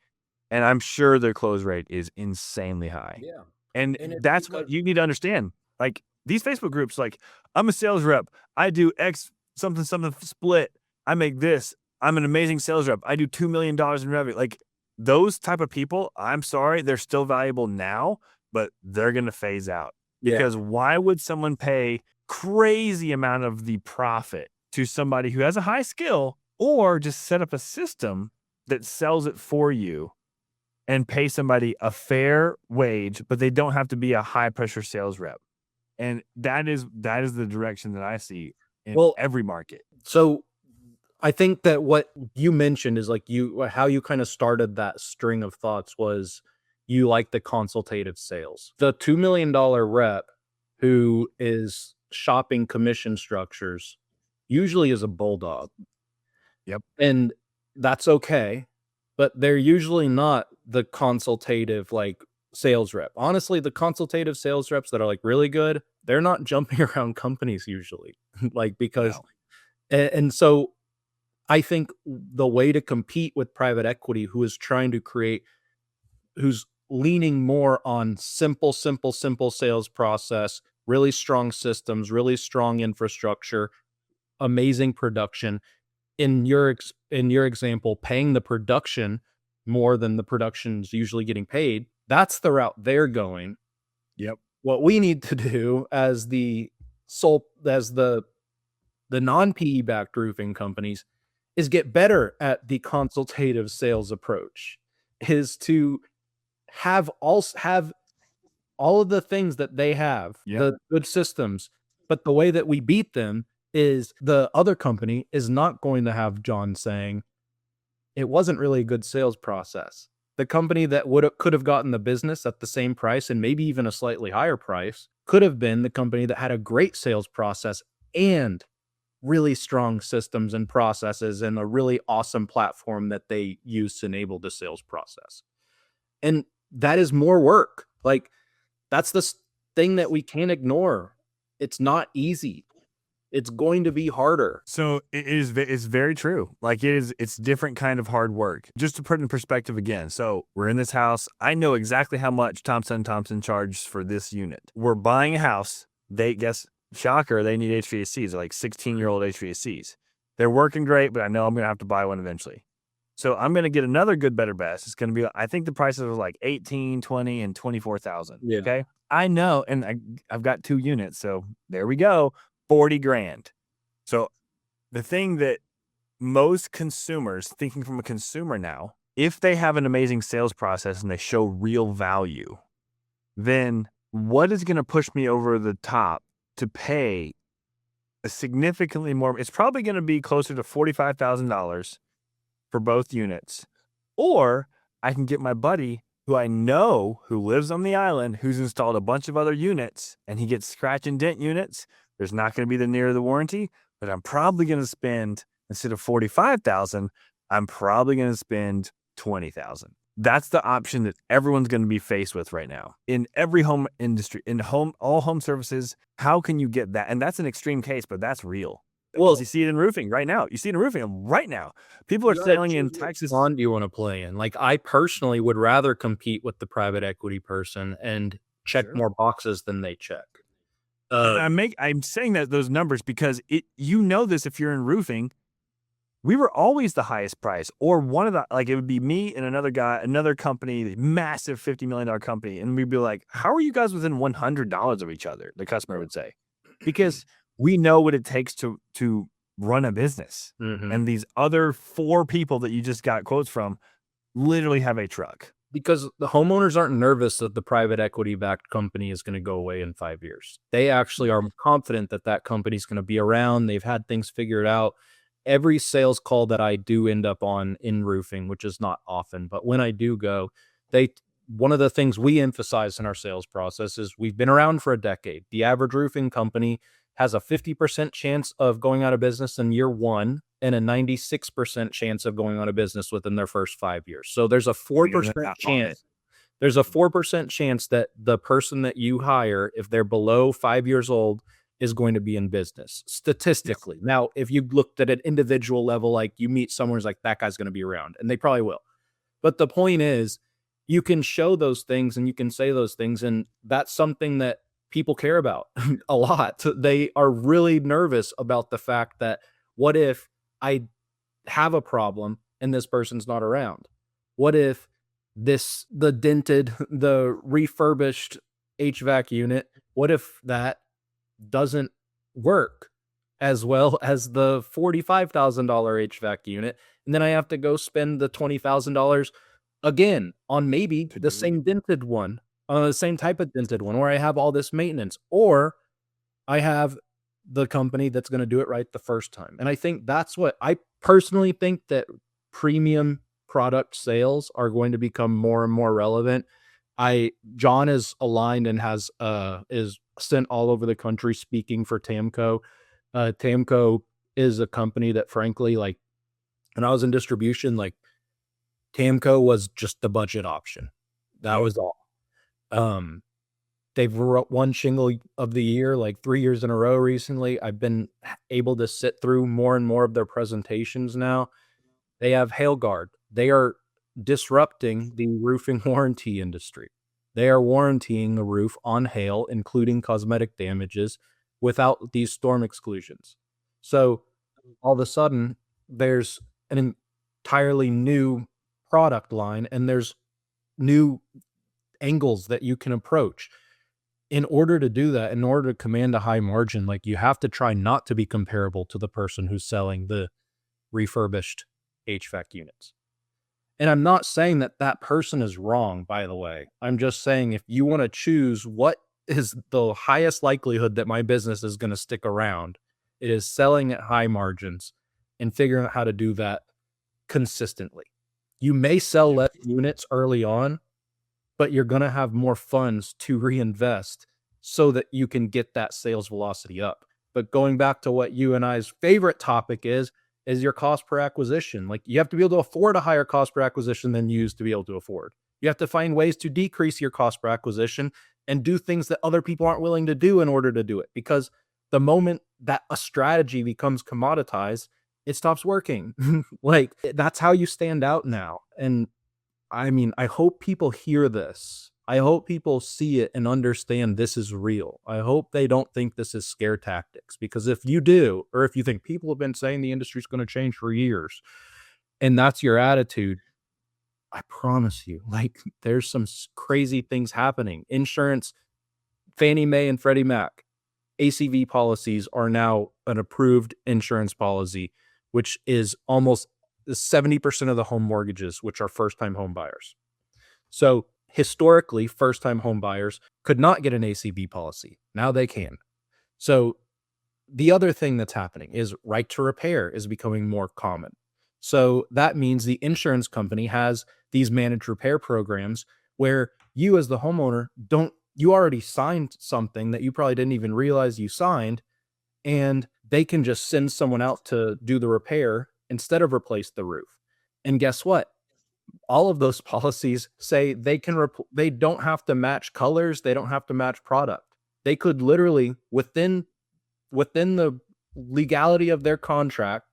And I'm sure their close rate is insanely high. Yeah. And that's what you need to understand. Like these Facebook groups, like I'm a sales rep. I do X something split. I make this. I'm an amazing sales rep. I do $2 million in revenue. Like those type of people, I'm sorry, they're still valuable now, but they're going to phase out. Because why would someone pay crazy amount of the profit to somebody who has a high skill, or just set up a system that sells it for you and pay somebody a fair wage, but they don't have to be a high pressure sales rep? And that is the direction that I see in every market. So I think that what you mentioned is like how you kind of started that string of thoughts was you like the consultative sales. The $2 million rep who is shopping commission structures usually is a bulldog. Yep. And that's okay, but they're usually not the consultative like sales rep. Honestly, the consultative sales reps that are like really good, they're not jumping around companies usually. Like because and so I think the way to compete with private equity who's leaning more on simple sales process, really strong systems, really strong infrastructure, amazing production. In your example, paying the production more than the production's usually getting paid, that's the route they're going. Yep. What we need to do as the non-PE backed roofing companies is get better at the consultative sales approach, is to have all of the things that they have, the good systems, but the way that we beat them is the other company is not going to have John saying it wasn't really a good sales process. The company that could have gotten the business at the same price and maybe even a slightly higher price could have been the company that had a great sales process and really strong systems and processes and a really awesome platform that they use to enable the sales process. And that is more work. Like that's the thing that we can't ignore. It's not easy. It's going to be harder. So it's very true. Like it's different kind of hard work. Just to put it in perspective again. So we're in this house. I know exactly how much Thompson charges for this unit. We're buying a house. Shocker, they need HVACs. They're like 16-year-old HVACs. They're working great, but I know I'm going to have to buy one eventually. So I'm going to get another good, better, best. It's going to be, I think the prices are like 18, 20, and 24,000. Yeah. Okay. I know. And I've got 2 units. So there we go. 40 grand. So the thing that most consumers, thinking from a consumer now, if they have an amazing sales process and they show real value, then what is going to push me over the top to pay a significantly more? It's probably going to be closer to $45,000 for both units. Or I can get my buddy who I know who lives on the island, who's installed a bunch of other units, and he gets scratch and dent units. There's not going to be the near the warranty, but I'm probably going to spend, instead of $45,000, I'm probably going to spend $20,000. That's the option that everyone's going to be faced with right now. In every home industry, all home services, how can you get that? And that's an extreme case, but that's real. Well, you see it in roofing right now. You see it in roofing right now. People are selling in Texas. Which pond do you want to play in? Like, I personally would rather compete with the private equity person and check more boxes than they check. I'm saying that those numbers because this if you're in roofing, we were always the highest price, or one of the, like, it would be me and another company, massive $50 million company. And we'd be like, how are you guys within $100 of each other? The customer would say, because we know what it takes to run a business. Mm-hmm. And these other 4 people that you just got quotes from literally have a truck. Because the homeowners aren't nervous that the private equity-backed company is going to go away in 5 years. They actually are confident that that company is going to be around. They've had things figured out. Every sales call that I do end up on in roofing, which is not often, but when I do go, one of the things we emphasize in our sales process is we've been around for a decade. The average roofing company has a 50% chance of going out of business in year 1 and a 96% chance of going out of business within their first 5 years. So there's a 4% chance. There's a 4% chance that the person that you hire, if they're below 5 years old, is going to be in business statistically. Yes. Now, if you looked at an individual level, like you meet someone who's like, that guy's going to be around, and they probably will. But the point is, you can show those things and you can say those things. And that's something that people care about a lot. They are really nervous about the fact that, what if I have a problem and this person's not around? What if the refurbished HVAC unit, what if that doesn't work as well as the $45,000 HVAC unit? And then I have to go spend the $20,000 again on maybe the same dented one, the same type of dented one, where I have all this maintenance, or I have the company that's going to do it right the first time. And I think that's what I personally think, that premium product sales are going to become more and more relevant. John is aligned and is sent all over the country speaking for TAMCO. TAMCO is a company that, frankly, like, when I was in distribution, like, TAMCO was just the budget option. That was all. They've won Shingle of the Year like 3 years in a row recently. I've been able to sit through more and more of their presentations now. They have HailGuard. They are disrupting the roofing warranty industry. They are warrantying the roof on hail, including cosmetic damages, without these storm exclusions. So all of a sudden, there's an entirely new product line, and there's new angles that you can approach. In order to do that, in order to command a high margin, like, you have to try not to be comparable to the person who's selling the refurbished HVAC units. And I'm not saying that that person is wrong, by the way. I'm just saying, if you want to choose what is the highest likelihood that my business is going to stick around, it is selling at high margins and figuring out how to do that consistently. You may sell less units early on, but you're going to have more funds to reinvest so that you can get that sales velocity up. But going back to what you and I's favorite topic is your cost per acquisition. Like, you have to be able to afford a higher cost per acquisition than you used to be able to afford. You have to find ways to decrease your cost per acquisition and do things that other people aren't willing to do in order to do it. Because the moment that a strategy becomes commoditized, it stops working. Like, that's how you stand out now. And I mean, I hope people hear this. I hope people see it and understand this is real. I hope they don't think this is scare tactics, because if you do, or if you think people have been saying the industry's going to change for years and that's your attitude, I promise you, like, there's some crazy things happening. Insurance, Fannie Mae and Freddie Mac, ACV policies are now an approved insurance policy, which is almost 70% of the home mortgages, which are first-time home buyers. So historically, first-time home buyers could not get an ACV policy. Now they can. So the other thing that's happening is right to repair is becoming more common. So that means the insurance company has these managed repair programs where you as the homeowner you already signed something that you probably didn't even realize you signed, and they can just send someone out to do the repair instead of replace the roof. And guess what? All of those policies say they don't have to match colors, they don't have to match product. They could literally, within the legality of their contract,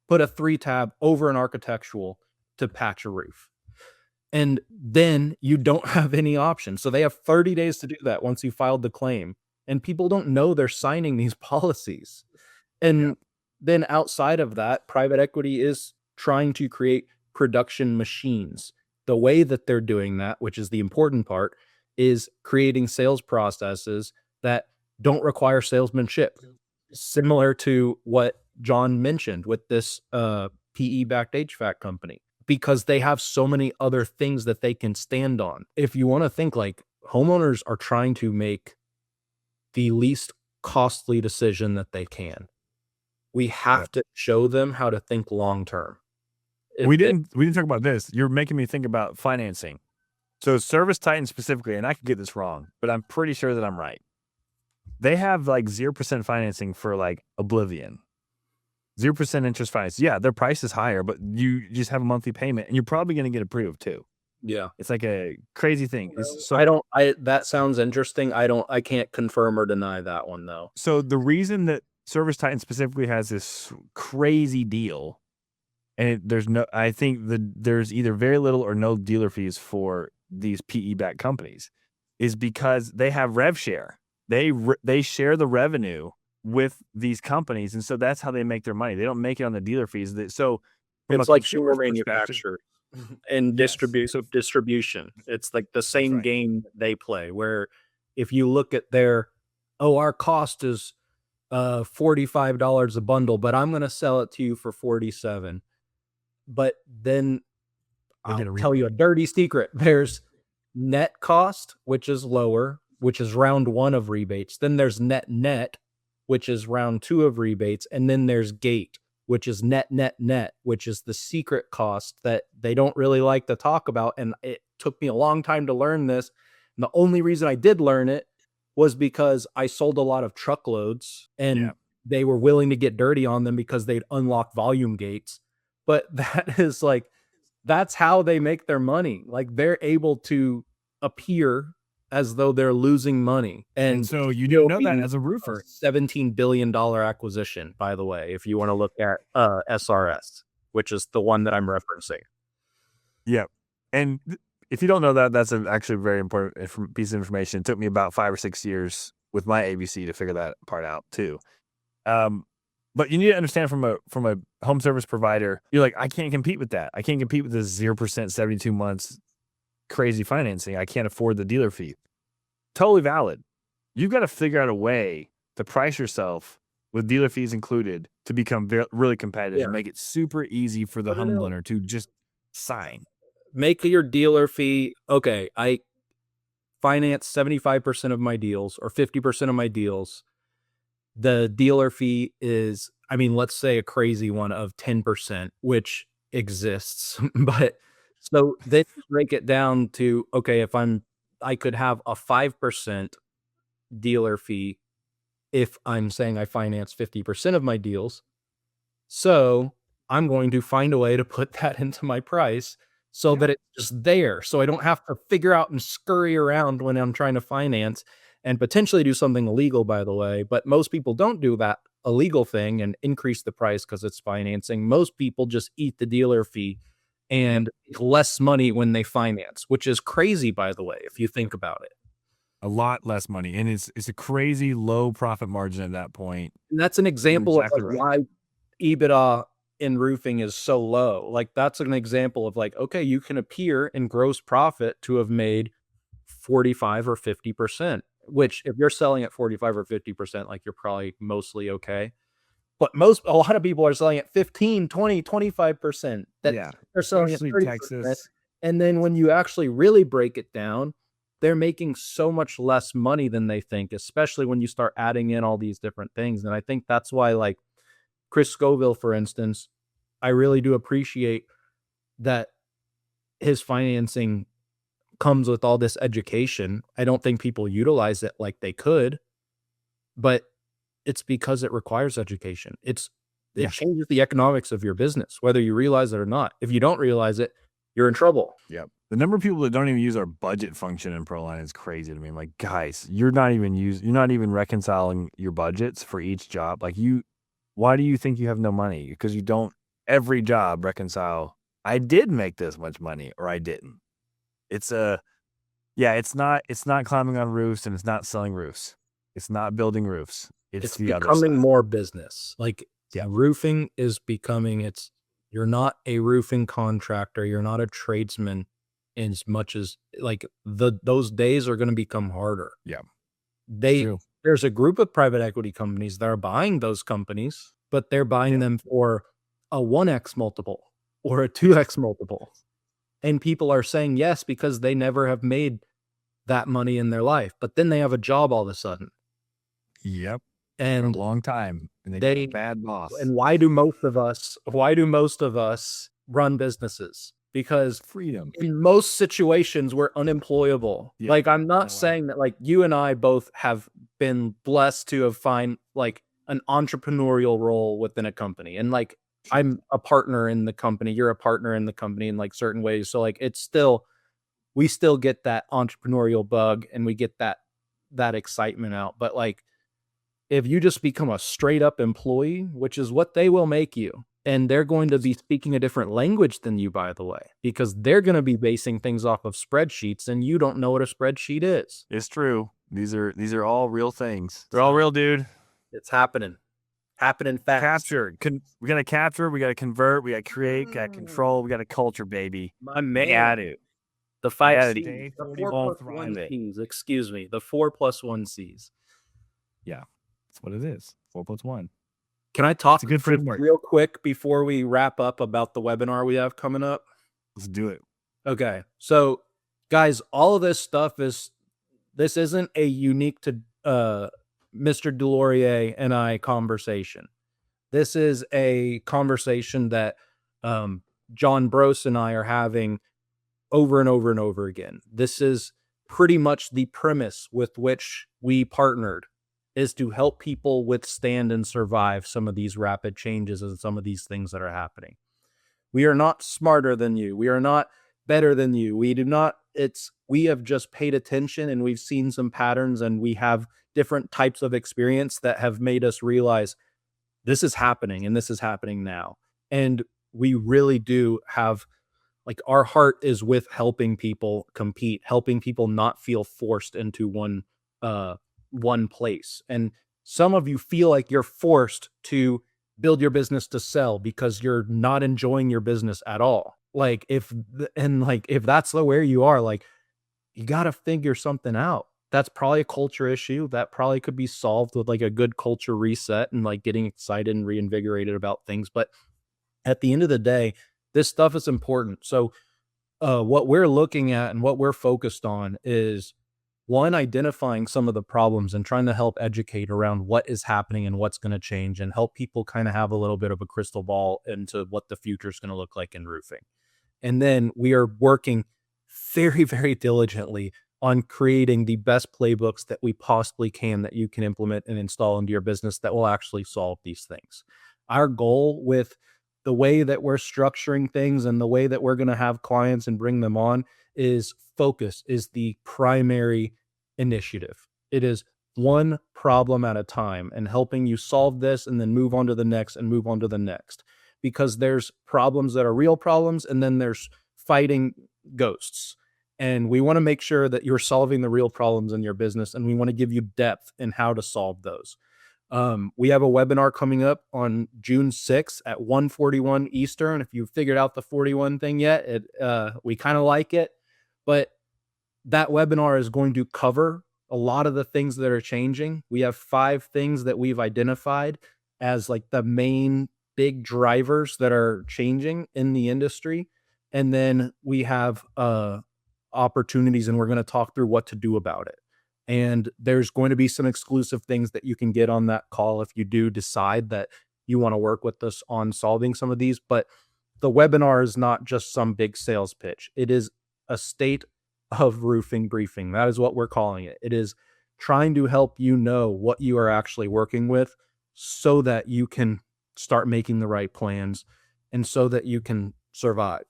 put a 3-tab over an architectural to patch a roof. And then you don't have any option. So they have 30 days to do that once you filed the claim. And people don't know they're signing these policies. And then outside of that, private equity is trying to create production machines. The way that they're doing that, which is the important part, is creating sales processes that don't require salesmanship. Similar to what John mentioned with this PE-backed HVAC company, because they have so many other things that they can stand on. If you want to think, like, homeowners are trying to make the least costly decision that they can. We have to show them how to think long term. We didn't talk about this. You're making me think about financing. So Service Titan specifically, and I could get this wrong, but I'm pretty sure that I'm right. They have like 0% financing for like Oblivion. 0% interest finance. Yeah, their price is higher, but you just have a monthly payment, and you're probably going to get approved too. Yeah, it's like a crazy thing. That sounds interesting. I can't confirm or deny that one though. So the reason that Service Titan specifically has this crazy deal, and I think there's either very little or no dealer fees for these PE-backed companies, is because they have rev share. They share the revenue with these companies, and so that's how they make their money. They don't make it on the dealer fees. So it's like consumer manufacturer and distribution. It's like the same game they play, where if you look at our cost is $45 a bundle, but I'm going to sell it to you for $47. But then I'll tell you a dirty secret. There's net cost, which is lower, which is round 1 of rebates. Then there's net, which is round 2 of rebates. And then there's gate, which is net, which is the secret cost that they don't really like to talk about. And it took me a long time to learn this. And the only reason I did learn it was because I sold a lot of truckloads, and they were willing to get dirty on them because they'd unlock volume gates. But that's how they make their money. Like, they're able to appear as though they're losing money. And so you do know that as a roofer. $17 billion acquisition, by the way, if you want to look at SRS, which is the one that I'm referencing. Yeah. And if you don't know that, that's actually a very important piece of information. It took me about 5 or 6 years with my ABC to figure that part out too. But you need to understand from a home service provider, you're like, I can't compete with that. I can't compete with this 0% 72 months crazy financing. I can't afford the dealer fee. Totally valid. You've got to figure out a way to price yourself with dealer fees included to become really competitive and make it super easy for the homeowner to just sign. Make your dealer fee. Okay, I finance 75% of my deals or 50% of my deals. The dealer fee is, let's say a crazy one of 10%, which exists. But so then break it down to, okay, if I could have a 5% dealer fee if I'm saying I finance 50% of my deals. So I'm going to find a way to put that into my price so that it's just there. So I don't have to figure out and scurry around when I'm trying to finance. and potentially do something illegal, by the way. But most people don't do that illegal thing and increase the price because it's financing. Most people just eat the dealer fee and less money when they finance, which is crazy, by the way, if you think about it. A lot less money, and it's a crazy low profit margin at that point. And that's an example exactly of right. why EBITDA in roofing is so low. Like, that's an example of like, okay, you can appear in gross profit to have made 45 or 50%, which if you're selling at 45 or 50%, like, you're probably mostly okay. But a lot of people are selling at 15, 20, 25%. That Yeah, they're selling at especially 30%. Texas. And then when you actually really break it down, they're making so much less money than they think, especially when you start adding in all these different things. And I think that's why, like, Chris Scoville, for instance, I really do appreciate that his financing comes with all this education. I don't think people utilize it like they could, but it's because it requires education. It Yeah. changes the economics of your business, whether you realize it or not. If you don't realize it, you're in trouble. Yep. The number of people that don't even use our budget function in ProLine is crazy to me. I'm like, guys, you're not even reconciling your budgets for each job. Like, why do you think you have no money? Because you don't every job reconcile. I did make this much money or I didn't. It's not climbing on roofs, and it's not selling roofs. It's not building roofs. It's the other becoming side. more business. Like, roofing is becoming, you're not a roofing contractor. You're not a tradesman as much as, like, those days are going to become harder. Yeah. True. There's a group of private equity companies that are buying those companies, but they're buying them for a 1x multiple or a 2x multiple. And people are saying yes because they never have made that money in their life, but then they have a job all of a sudden. Yep. And a long time, and they get a bad boss. And why do most of us run businesses? Because freedom. In most situations, we're unemployable. Yeah. Like, I'm not saying that, like, you and I both have been blessed to have find like an entrepreneurial role within a company. And, like, I'm a partner in the company, you're a partner in the company in, like, certain ways. So, like, we still get that entrepreneurial bug and we get that excitement out. But, like, if you just become a straight up employee, which is what they will make you, and they're going to be speaking a different language than you, by the way, because they're going to be basing things off of spreadsheets and you don't know what a spreadsheet is. It's true. These are all real things. They're all real, dude. It's happening fast. Capture. We got to capture. We got to convert. We got to create. Got to control. We got to culture, baby. My man. Yeah, dude. The 5 Yeah, C's. The 4+1 C's. Excuse me. The 4+1 C's. Yeah. That's what it is. 4+1. Can I talk a good framework real quick before we wrap up about the webinar we have coming up? Let's do it. Okay. So, guys, all of this stuff this isn't a unique to Mr. DeLaurier and I conversation. This is a conversation that John Brose and I are having over and over and over again. This is pretty much the premise with which we partnered, is to help people withstand and survive some of these rapid changes and some of these things that are happening. We are not smarter than you. We are not better than you. We have just paid attention and we've seen some patterns and we have different types of experience that have made us realize this is happening and this is happening now. And we really do have, like, our heart is with helping people compete, helping people not feel forced into one place. And some of you feel like you're forced to build your business to sell because you're not enjoying your business at all. Like, if that's where you are, like, you got to figure something out. That's probably a culture issue that probably could be solved with, like, a good culture reset and, like, getting excited and reinvigorated about things. But at the end of the day, this stuff is important. So what we're looking at and what we're focused on is, one, identifying some of the problems and trying to help educate around what is happening and what's going to change and help people kind of have a little bit of a crystal ball into what the future is going to look like in roofing. And then we are working very, very diligently on creating the best playbooks that we possibly can that you can implement and install into your business that will actually solve these things. Our goal with the way that we're structuring things and the way that we're going to have clients and bring them on is focus is the primary initiative. It is one problem at a time and helping you solve this and then move on to the next and move on to the next. Because there's problems that are real problems and then there's fighting ghosts. And we want to make sure that you're solving the real problems in your business, and we want to give you depth in how to solve those. We have a webinar coming up on June 6th at 1:41 Eastern. If you've figured out the 41 thing yet, we kind of like it, but that webinar is going to cover a lot of the things that are changing. We have 5 things that we've identified as like the main big drivers that are changing in the industry. And then we have opportunities, and we're going to talk through what to do about it. And there's going to be some exclusive things that you can get on that call if you do decide that you want to work with us on solving some of these. But the webinar is not just some big sales pitch. It is a state of roofing briefing. That is what we're calling it. It is trying to help you know what you are actually working with so that you can start making the right plans and so that you can survive.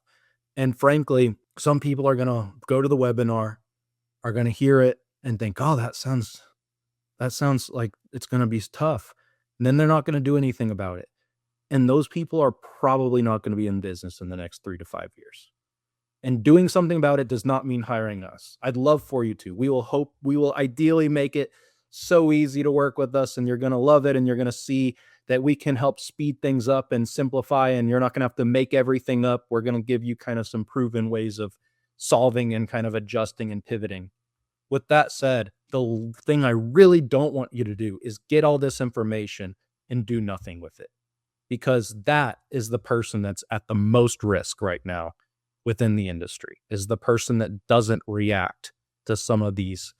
And frankly, some people are going to go to the webinar, are going to hear it and think, oh, that sounds like it's going to be tough. And then they're not going to do anything about it. And those people are probably not going to be in business in the next 3 to 5 years. And doing something about it does not mean hiring us. I'd love for you to. We will ideally make it so easy to work with us, and you're going to love it, and you're going to see that we can help speed things up and simplify, and you're not going to have to make everything up. We're going to give you kind of some proven ways of solving and kind of adjusting and pivoting. With that said, the thing I really don't want you to do is get all this information and do nothing with it, because that is the person that's at the most risk right now within the industry, is the person that doesn't react to some of these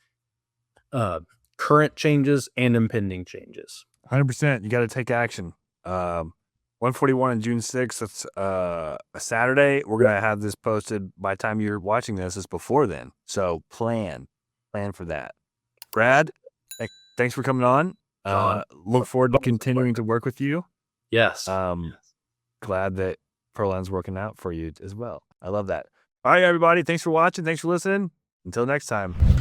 current changes and impending changes. 100%. You got to take action. 141 on June 6th. That's a Saturday. We're going to have this posted by the time you're watching this. It's before then. So plan for that. Brad, thanks for coming on. Look forward to continuing to work with you. Yes. Glad that ProLine's working out for you as well. I love that. All right, everybody. Thanks for watching. Thanks for listening. Until next time.